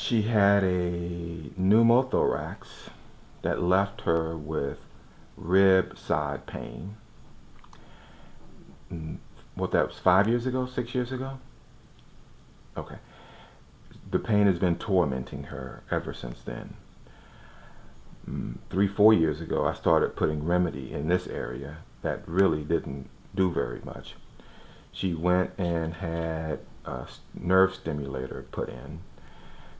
She had a pneumothorax that left her with rib side pain. What, that was 5 years ago, 6 years ago? Okay. The pain has been tormenting her ever since then. 3, 4 years ago, I started putting remedy in this area that really didn't do very much. She went and had a nerve stimulator put in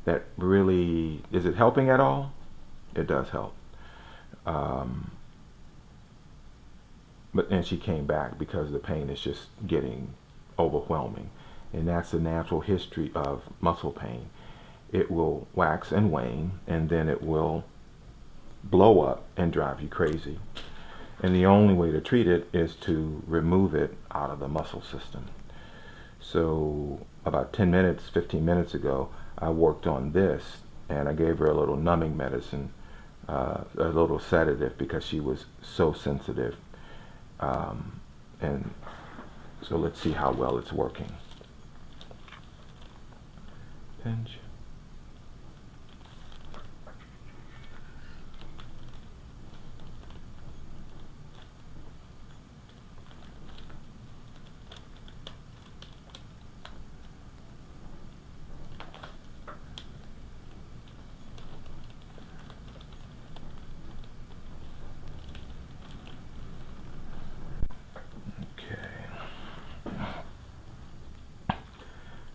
that really, is it helping at all? It does help. And she came back because the pain is just getting overwhelming. And that's the natural history of muscle pain. It will wax and wane, and then it will blow up and drive you crazy. And the only way to treat it is to remove it out of the muscle system. So about 10 minutes, 15 minutes ago, I worked on this, and I gave her a little numbing medicine, a little sedative, because she was so sensitive. And so let's see how well it's working. Pinch.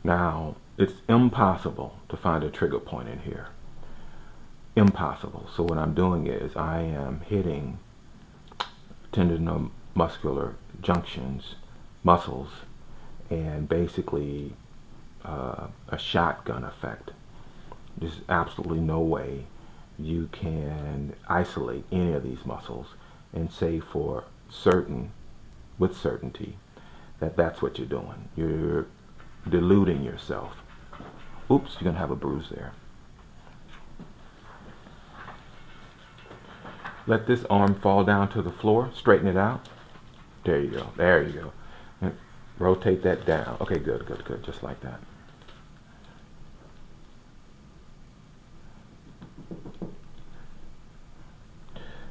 Now, it's impossible to find a trigger point in here. Impossible. So what I'm doing is I am hitting tendinomuscular junctions, muscles, and basically a shotgun effect. There's absolutely no way you can isolate any of these muscles and say for certain, with certainty, that that's what you're doing. You're deluding yourself. Oops, you're gonna have a bruise there. Let this arm fall down to the floor, straighten it out. There you go, there you go. And rotate that down. Okay, good, good, good, just like that.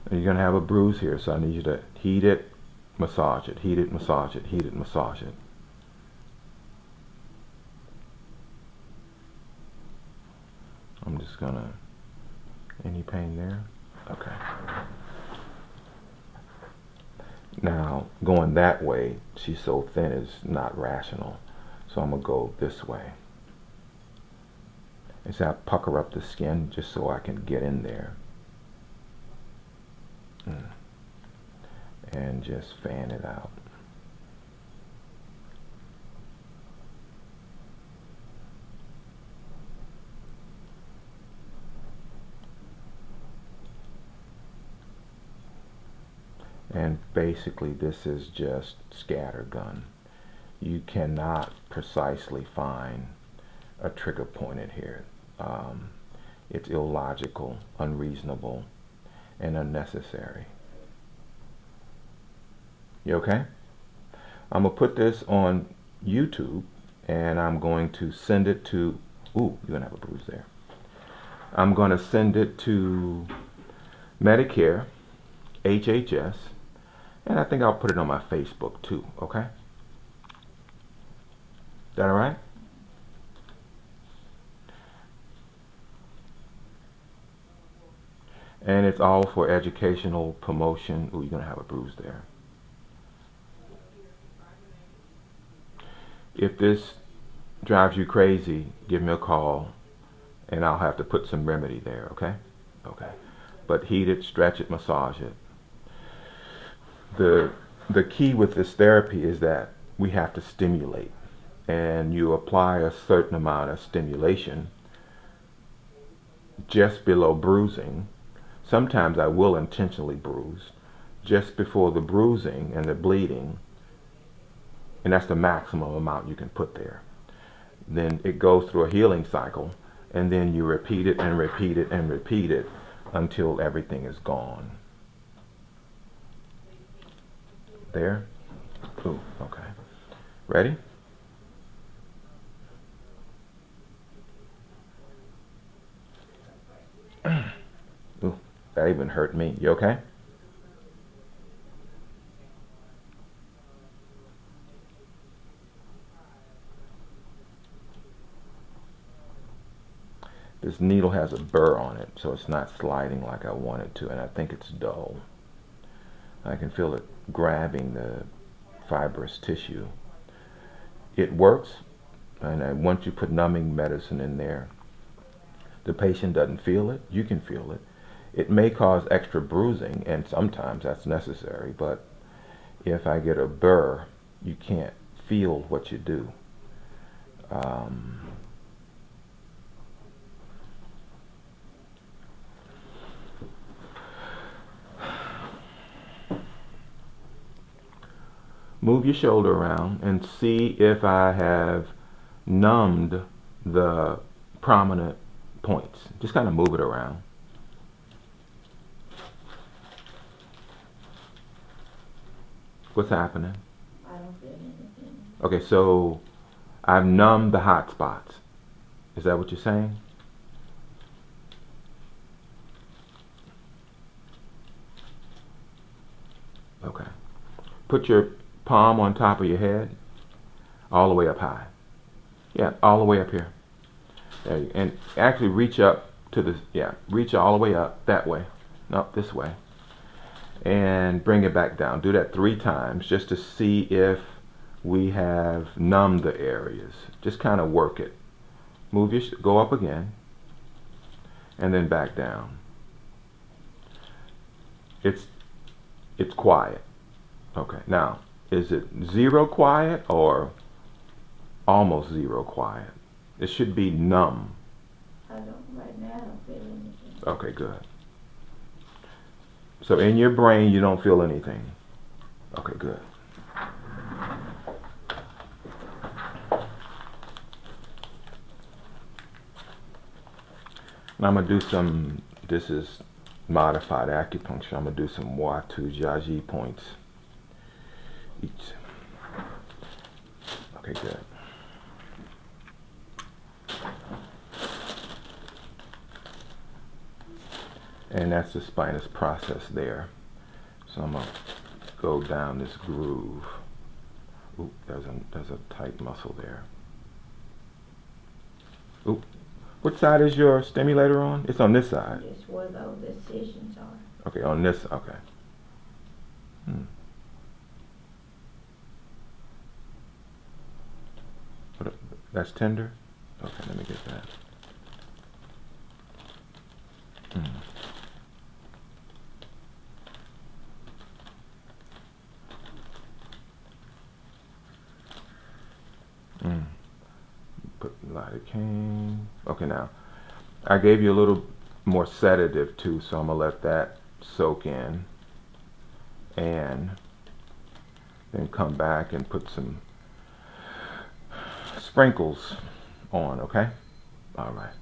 And you're gonna have a bruise here, so I need you to heat it, massage it, heat it, massage it, heat it, massage it. I'm just gonna, any pain there? Okay. Now, going that way, she's so thin, is not rational. So I'm gonna go this way. And so I pucker up the skin just so I can get in there. And just fan it out. And basically this is just scattergun. You cannot precisely find a trigger point in here. It's illogical, unreasonable, and unnecessary. You okay? I'm going to put this on YouTube, and I'm going to send it to, ooh, you're going to have a bruise there. I'm going to send it to Medicare, HHS, and I think I'll put it on my Facebook too, okay? Is that all right? And it's all for educational promotion. Ooh, you're going to have a bruise there. If this drives you crazy, give me a call, and I'll have to put some remedy there, okay? Okay. But heat it, stretch it, massage it. The key with this therapy is that we have to stimulate, and you apply a certain amount of stimulation just below bruising. Sometimes I will intentionally bruise just before the bruising and the bleeding, and that's the maximum amount you can put there. Then it goes through a healing cycle, and then you repeat it and repeat it and repeat it until everything is gone. There? Ooh, okay. Ready? That even hurt me. You okay? This needle has a burr on it, so it's not sliding like I want it to, and I think it's dull. I can feel it grabbing the fibrous tissue. It works, and once you put numbing medicine in there, the patient doesn't feel it. You can feel it. It may cause extra bruising, and sometimes that's necessary, but if I get a burr, you can't feel what you do. Move your shoulder around and see if I have numbed the prominent points. Just kind of move it around. What's happening? I don't feel anything. Okay, so I've numbed the hot spots. Is that what you're saying? Okay. Put your palm on top of your head, all the way up high. Yeah, all the way up here. There you, and actually reach up to the, yeah, reach all the way up that way. No, this way. And bring it back down. Do that 3 times just to see if we have numbed the areas. Just kind of work it. Move your, go up again, and then back down. It's quiet. Okay, now, is it 0 quiet or almost 0 quiet? It should be numb. Right now I don't feel anything. Okay, good. So in your brain you don't feel anything. Okay, good. Now I'm going to do some, this is modified acupuncture. I'm going to do some Watu Jiaji points each. Okay, good. And that's the spinous process there. So I'm going to go down this groove. Oop, there's a tight muscle there. Oop. What side is your stimulator on? It's on this side. It's where those incisions are. Okay, on this, okay. That's tender? Okay, let me get that. Put lidocaine. Okay, now I gave you a little more sedative too, so I'm gonna let that soak in, and then come back and put some sprinkles on. Okay, all right.